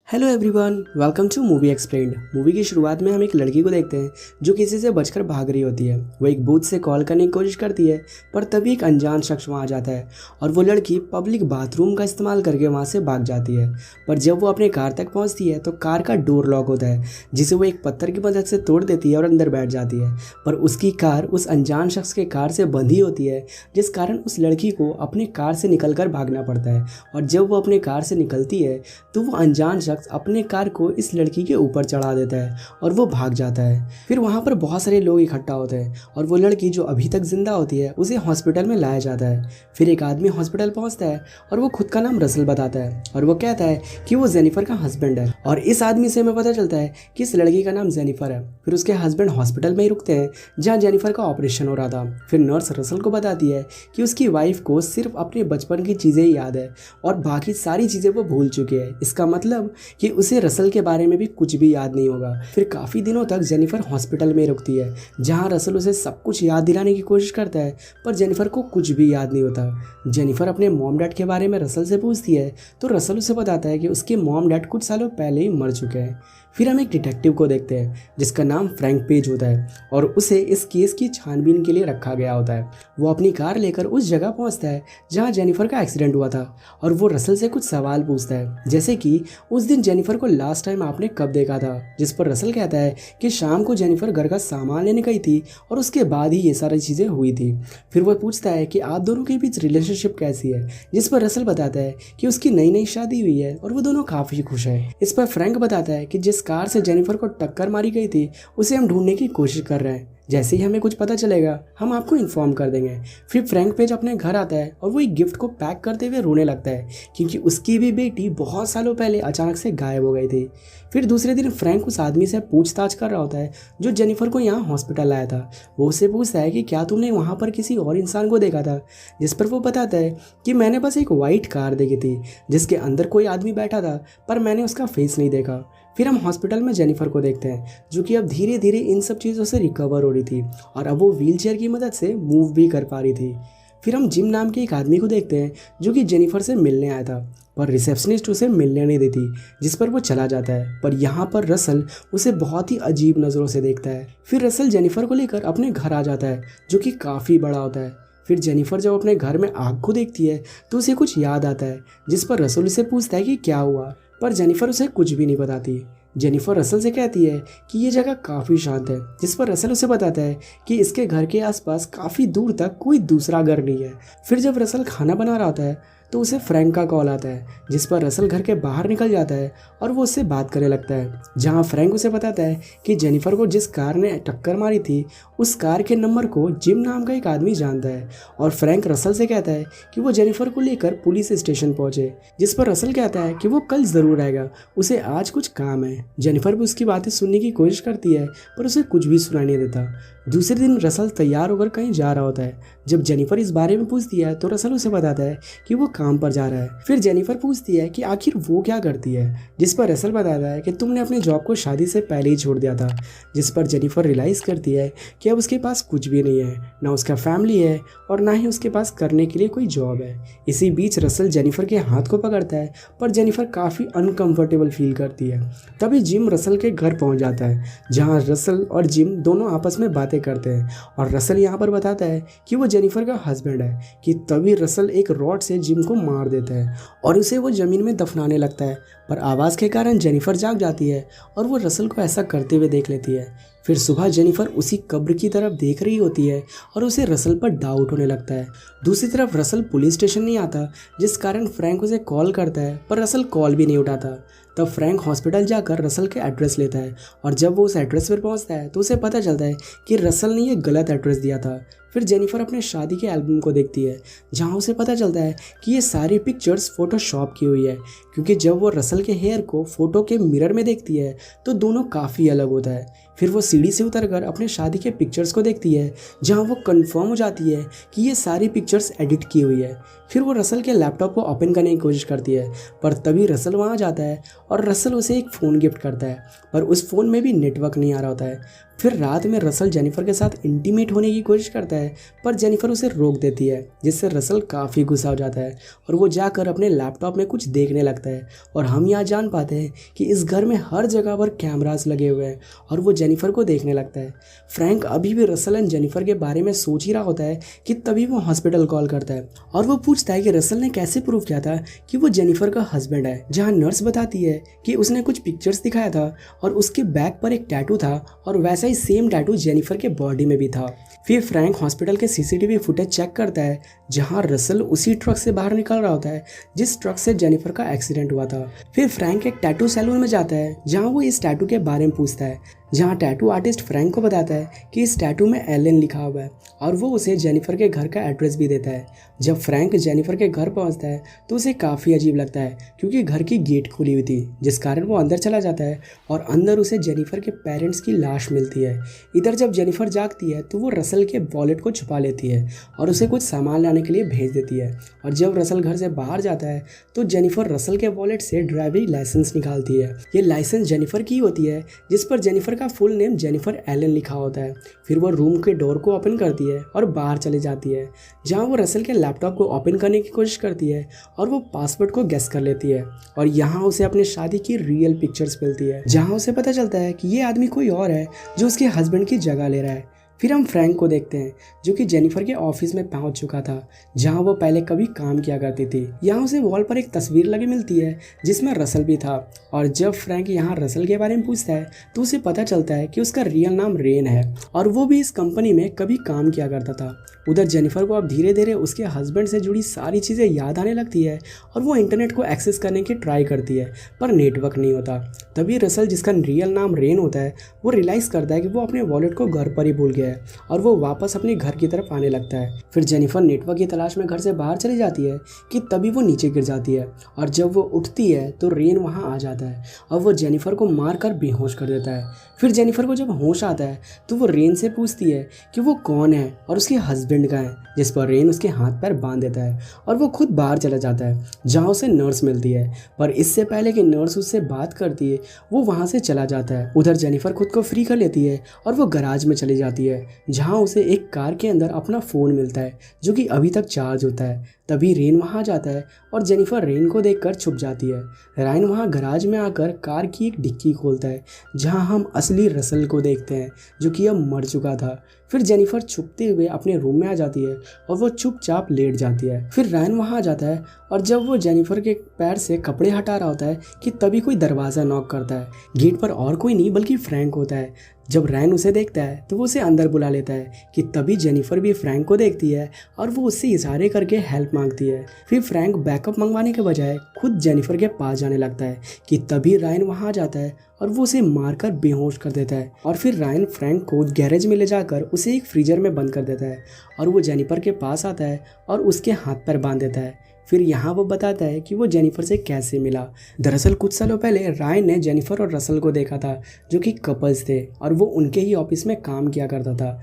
Hello everyone, welcome to movie explained. Movie की शुरुआत में हम एक लड़की को देखते हैं जो किसी से बचकर भाग रही होती है। वो एक बूथ से कॉल करने की कोशिश करती है, पर तभी एक अनजान शख्स वहां आ जाता है और वो लड़की पब्लिक बाथरूम का इस्तेमाल करके वहां से भाग जाती है। पर जब वो अपने कार तक पहुंचती है तो कार का डोर लॉक होता है, जिसे वो एक पत्थर की मदद से तोड़ देती है और अंदर बैठ जाती है। पर उसकी कार उस अनजान शख्स के कार से बंधी होती है, जिस कारण उस लड़की को अपने कार से निकलकर भागना पड़ता है। और जब वो अपने कार से निकलती है तो वो अनजान शख्स अपने कार को इस लड़की के ऊपर चढ़ा देता है और वो भाग जाता है। फिर वहाँ पर बहुत सारे लोग इकट्ठा होते हैं और वो लड़की जो अभी तक जिंदा होती है उसे हॉस्पिटल में लाया जाता है। फिर एक आदमी हॉस्पिटल पहुँचता है और वो खुद का नाम रसल बताता है और वो कहता है कि वो जेनिफर का हस्बैंड है। और इस आदमी से हमें पता चलता है कि इस लड़की का नाम जेनिफर है। फिर उसके हस्बैंड हॉस्पिटल में ही रुकते हैं जहाँ जेनिफर का ऑपरेशन हो रहा था। फिर नर्स रसल को बताती है कि उसकी वाइफ को सिर्फ अपने बचपन की चीज़ें ही याद है और बाकी सारी चीज़ें वो भूल चुके हैं। इसका मतलब कि उसे रसल के बारे में भी कुछ भी याद नहीं होगा। फिर काफ़ी दिनों तक जेनिफर हॉस्पिटल में रुकती है, जहां रसल उसे सब कुछ याद दिलाने की कोशिश करता है, पर जेनिफर को कुछ भी याद नहीं होता। जेनिफर अपने मॉम डैड के बारे में रसल से पूछती है तो रसल उसे बताता है कि उसके मॉम डैड कुछ सालों पहले ही मर चुके हैं। फिर हम एक डिटेक्टिव को देखते हैं जिसका नाम फ्रैंक पेज होता है और उसे इस केस की छानबीन के लिए रखा गया होता है। वो अपनी कार लेकर उस जगह पहुंचता है जहां जेनिफर का एक्सीडेंट हुआ था और वो रसल से कुछ सवाल पूछता है, जैसे कि उस दिन जेनिफर को लास्ट टाइम आपने कब देखा था। जिस पर रसल कहता है कि शाम को जेनिफर घर का सामान लेने गई थी और उसके बाद ही ये सारी चीज़ें हुई थी। फिर वो पूछता है कि आप दोनों के बीच रिलेशनशिप कैसी है, जिस पर रसल बताता है कि उसकी नई नई शादी हुई है और वो दोनों काफ़ी खुश है। इस पर फ्रैंक बताता है कि जिस कार से जेनिफर को टक्कर मारी गई थी उसे हम ढूंढने की कोशिश कर रहे हैं, जैसे ही हमें कुछ पता चलेगा हम आपको इन्फॉर्म कर देंगे। फिर फ्रैंक पेज अपने घर आता है और वो एक गिफ्ट को पैक करते हुए रोने लगता है क्योंकि उसकी भी बेटी बहुत सालों पहले अचानक से गायब हो गई थी। फिर दूसरे दिन फ्रैंक उस आदमी से पूछताछ कर रहा होता है जो जेनिफर को यहाँ हॉस्पिटल लाया था। वो उससे पूछता है कि क्या तुमने वहाँ पर किसी और इंसान को देखा था, जिस पर वो बताता है कि मैंने बस एक वाइट कार देखी थी जिसके अंदर कोई आदमी बैठा था, पर मैंने उसका फेस नहीं देखा। फिर हम हॉस्पिटल में जेनिफर को देखते हैं जो कि अब धीरे धीरे इन सब चीज़ों से रिकवर हो रही थी और अब वो व्हीलचेयर की मदद से मूव भी कर पा रही थी। फिर हम जिम नाम के एक आदमी को देखते हैं जो कि जेनिफर से मिलने आया था, पर रिसेप्शनिस्ट उसे मिलने नहीं देती, जिस पर वो चला जाता है। पर यहाँ पर रसल उसे बहुत ही अजीब नज़रों से देखता है। फिर रसल जेनिफर को लेकर अपने घर आ जाता है जो कि काफ़ी बड़ा होता है। फिर जेनिफर जब अपने घर में आग को देखती है तो उसे कुछ याद आता है, जिस पर रसल उसे पूछता है कि क्या हुआ, पर जेनिफर उसे कुछ भी नहीं बताती। जेनिफर रसल से कहती है कि ये जगह काफ़ी शांत है, जिस पर रसल उसे बताता है कि इसके घर के आसपास काफ़ी दूर तक कोई दूसरा घर नहीं है। फिर जब रसल खाना बना रहा होता है तो उसे फ्रैंक का कॉल आता है, जिस पर रसल घर के बाहर निकल जाता है और वो उससे बात करने लगता है, जहां फ्रैंक उसे बताता है कि जेनिफर को जिस कार ने टक्कर मारी थी उस कार के नंबर को जिम नाम का एक आदमी जानता है। और फ्रैंक रसल से कहता है कि वो जेनिफर को लेकर पुलिस स्टेशन पहुंचे, जिस पर रसल कहता है कि वो कल ज़रूर आएगा, उसे आज कुछ काम है। जेनिफर भी उसकी बातें सुनने की कोशिश करती है पर उसे कुछ भी सुनाई नहीं देता। दूसरे दिन रसल तैयार होकर कहीं जा रहा होता है। जब जेनिफर इस बारे में पूछती है तो रसल उसे बताता है कि वो काम पर जा रहा है। फिर जेनिफर पूछती है कि आखिर वो क्या करती है, जिस पर रसल बताता है कि तुमने अपने जॉब को शादी से पहले ही छोड़ दिया था। जिस पर जेनिफर रियलाइज़ करती है कि अब उसके पास कुछ भी नहीं है, ना उसका फैमिली है और ना ही उसके पास करने के लिए कोई जॉब है। इसी बीच रसल जेनिफर के हाथ को पकड़ता है पर जेनिफर काफ़ी अनकंफर्टेबल फील करती है। तभी जिम रसल के घर पहुंच जाता है, जहां रसल और जिम दोनों आपस में बातें करते हैं और रसल यहाँ पर बताता है कि वो जेनिफर का हस्बैंड है कि तभी रसल एक रॉड से जिम को मार देता है और उसे वो ज़मीन में दफनाने लगता है। पर आवाज़ के कारण जेनिफर जाग जाती है और वो रसल को ऐसा करते हुए देख लेती है। फिर सुबह जेनिफर उसी कब्र की तरफ देख रही होती है और उसे रसल पर डाउट होने लगता है। दूसरी तरफ रसल पुलिस स्टेशन नहीं आता, जिस कारण फ्रैंक उसे कॉल करता है पर रसल कॉल भी नहीं उठाता। तब फ्रैंक हॉस्पिटल जाकर रसल के एड्रेस लेता है और जब वो उस एड्रेस पर पहुंचता है तो उसे पता चलता है कि रसल ने ये गलत एड्रेस दिया था। फिर जेनिफर अपने शादी के एल्बम को देखती है, जहां उसे पता चलता है कि ये सारी पिक्चर्स फोटोशॉप की हुई है, क्योंकि जब वो रसल के हेयर को फोटो के मिरर में देखती है तो दोनों काफ़ी अलग होता है। फिर वो सीढ़ी से उतरकर अपने शादी के पिक्चर्स को देखती है, जहां वो कंफर्म हो जाती है कि ये सारी पिक्चर्स एडिट की हुई है। फिर वो रसल के लैपटॉप को ओपन करने की कोशिश करती है, पर तभी रसल वहाँ जाता है और रसल उसे एक फ़ोन गिफ्ट करता है, पर उस फ़ोन में भी नेटवर्क नहीं आ रहा होता है। फिर रात में रसल जेनिफर के साथ इंटीमेट होने की कोशिश करता है, पर जेनिफर उसे रोक देती है, जिससे रसल काफ़ी गुस्सा हो जाता है और वो जाकर अपने लैपटॉप में कुछ देखने लगता है। और हम यहाँ जान पाते हैं कि इस घर में हर जगह पर कैमरास लगे हुए हैं और वो जेनिफर को देखने लगता है। फ्रैंक अभी भी रसल एंड जेनिफर के बारे में सोच ही रहा होता है कि तभी वो हॉस्पिटल कॉल करता है और वो पूछता है कि रसल ने कैसे प्रूव किया था कि वो जेनिफर का हस्बैंड है। जहाँ नर्स बताती है कि उसने कुछ पिक्चर्स दिखाया था और उसके बैक पर एक टैटू था और वैसा ही सेम टैटू जेनिफर के बॉडी में भी था। फिर फ्रैंक हॉस्पिटल के सीसीटीवी फुटेज चेक करता है, जहां रसल उसी ट्रक से बाहर निकल रहा होता है जिस ट्रक से जेनिफर का एक्सीडेंट हुआ था। फिर फ्रैंक एक टैटू सैलून में जाता है, जहां वो इस टैटू के बारे में पूछता है, जहां टैटू आर्टिस्ट फ्रैंक को बताता है कि इस टैटू में एलन लिखा हुआ है और वो उसे जेनिफर के घर का एड्रेस भी देता है। जब फ्रैंक जेनिफर के घर पहुंचता है तो उसे काफ़ी अजीब लगता है, क्योंकि घर की गेट खुली हुई थी, जिस कारण वो अंदर चला जाता है और अंदर उसे जेनिफर के पेरेंट्स की लाश मिलती है। इधर जब जेनिफर जागती है तो वो रसल के वॉलेट को छुपा लेती है और उसे कुछ सामान लाने के लिए भेज देती है। और जब रसल घर से बाहर जाता है तो जेनिफर रसल के वॉलेट से ड्राइविंग लाइसेंस निकालती है। ये लाइसेंस जेनिफर की होती है, जिस पर जेनिफर का फुल नेम जेनिफर एलन लिखा होता है। फिर वो रूम के डोर को ओपन करती है और बाहर चली जाती है, जहां वो रसल के लैपटॉप को ओपन करने की कोशिश करती है और वो पासवर्ड को गेस कर लेती है। और यहाँ उसे अपने शादी की रियल पिक्चर्स मिलती है, जहाँ उसे पता चलता है कि ये आदमी कोई और है जो उसके हस्बैंड की जगह ले रहा है। फिर हम फ्रैंक को देखते हैं, जो कि जेनिफर के ऑफिस में पहुंच चुका था, जहां वो पहले कभी काम किया करती थी। यहाँ उसे वॉल पर एक तस्वीर लगी मिलती है जिसमें रसल भी था। और जब फ्रैंक यहाँ रसल के बारे में पूछता है तो उसे पता चलता है कि उसका रियल नाम रेन है और वो भी इस कंपनी में कभी काम किया करता था। उधर जेनिफर को अब धीरे धीरे उसके हस्बैंड से जुड़ी सारी चीज़ें याद आने लगती है और वो इंटरनेट को एक्सेस करने की ट्राई करती है, पर नेटवर्क नहीं होता। तभी रसल, जिसका रियल नाम रेन होता है, वो रियलाइज़ करता है कि वो अपने वॉलेट को घर पर ही भूल गया है और वो वापस अपने घर की तरफ आने लगता है। फिर जेनिफर नेटवर्क की तलाश में घर से बाहर चली जाती है कि तभी वो नीचे गिर जाती है और जब वो उठती है तो रेन वहाँ आ जाता है और वो जेनिफर को मारकर बेहोश कर देता है। फिर जेनिफर को जब होश आता है तो वो रेन से पूछती है कि वो कौन है और उसके हस्बैंड का है, जिस पर रेन उसके हाथ पैर बांध देता है और वो खुद बाहर चला जाता है, जहाँ उसे नर्स मिलती है। पर इससे पहले कि नर्स उससे बात करती है, वो वहाँ से चला जाता है। उधर जेनिफर खुद को फ्री कर लेती है और वो गराज में चली जाती है, जहाँ उसे एक कार के अंदर अपना फ़ोन मिलता है जो कि अभी तक चार्ज होता है। तभी रेन वहाँ जाता है और जेनिफर रेन को देखकर छुप जाती है। रायन वहाँ गराज में आकर कार की एक डिक्की खोलता है, जहाँ हम असली रसल को देखते हैं, जो कि अब मर चुका था। फिर जेनिफर छुपते हुए अपने रूम में आ जाती है और वो चुपचाप लेट जाती है। फिर रायन वहाँ आ जाता है और जब वो जेनिफर के पैर से कपड़े हटा रहा होता है कि तभी कोई दरवाज़ा नॉक करता है। गेट पर और कोई नहीं बल्कि फ्रैंक होता है। जब रैन उसे देखता है तो वो उसे अंदर बुला लेता है कि तभी जेनिफर भी फ्रैंक को देखती है और वो उससे इशारे करके हेल्प मांगती है। फिर फ्रैंक बैकअप मंगवाने के बजाय खुद जेनिफर के पास जाने लगता है कि तभी रायन वहाँ आ जाता है और वो उसे मारकर बेहोश कर देता है। और फिर रायन फ्रैंक को गैरेज में ले जाकर उसे एक फ्रीजर में बंद कर देता है और वो जेनिफर के पास आता है और उसके हाथ पैर बांध देता है। फिर यहाँ वो बताता है कि वो जेनिफर से कैसे मिला। दरअसल कुछ सालों पहले रायन ने जेनिफर और रसल को देखा था, जो कि कपल्स थे और वो उनके ही ऑफिस में काम किया करता था।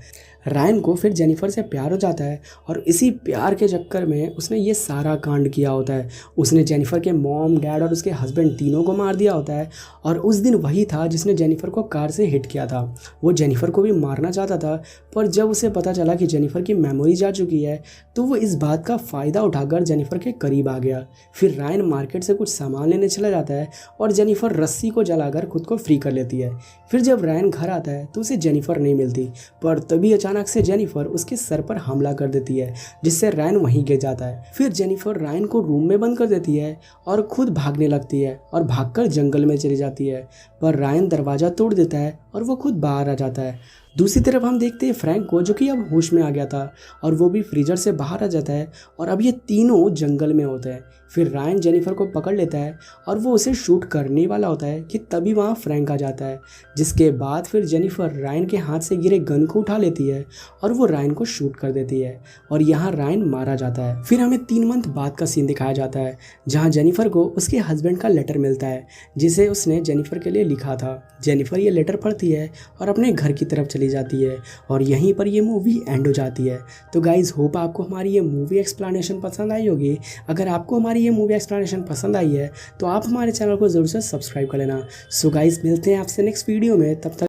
रायन को फिर जेनिफर से प्यार हो जाता है और इसी प्यार के चक्कर में उसने ये सारा कांड किया होता है। उसने जेनिफर के मॉम, डैड और उसके हस्बैंड तीनों को मार दिया होता है और उस दिन वही था जिसने जेनिफर को कार से हिट किया था। वो जेनिफर को भी मारना चाहता था, पर जब उसे पता चला कि जेनिफर की मेमोरी जा चुकी है तो वो इस बात का फ़ायदा उठाकर जेनिफर के करीब आ गया। फिर रायन मार्केट से कुछ सामान लेने चला जाता है और जेनिफर रस्सी को जलाकर खुद को फ्री कर लेती है। फिर जब रायन घर आता है तो उसे जेनिफर नहीं मिलती, पर तभी अचानक से जेनिफर उसके सर पर हमला कर देती है, जिससे रायन वहीं गिर जाता है। फिर जेनिफर रायन को रूम में बंद कर देती है और खुद भागने लगती है और भागकर जंगल में चली जाती है, पर रायन दरवाज़ा तोड़ देता है और वो खुद बाहर आ जाता है। दूसरी तरफ हम देखते हैं फ्रैंक को, जो कि अब होश में आ गया था और वो भी फ्रीजर से बाहर आ जाता है और अब ये तीनों जंगल में होते हैं। फिर रायन जेनिफर को पकड़ लेता है और वो उसे शूट करने वाला होता है कि तभी वहाँ फ्रैंक आ जाता है, जिसके बाद फिर जेनिफर रायन के हाथ से गिरे गन को उठा लेती है और वो रायन को शूट कर देती है और यहाँ रायन मारा जाता है। फिर हमें 3 मंथ बाद का सीन दिखाया जाता है, जहाँ जेनिफर को उसके हस्बैंड का लेटर मिलता है, जिसे उसने जेनिफर के लिए लिखा था। जेनिफर ये लेटर पढ़ती है और अपने घर की तरफ चली जाती है और यहीं पर ये मूवी एंड हो जाती है। तो गाइज, होप आपको हमारी ये मूवी एक्सप्लेनेशन पसंद आई होगी। अगर आपको हमारी ये मूवी एक्सप्लेनेशन पसंद आई है तो आप हमारे चैनल को ज़रूर से सब्सक्राइब कर लेना। सो गाइज, मिलते हैं आपसे नेक्स्ट वीडियो में, तब तक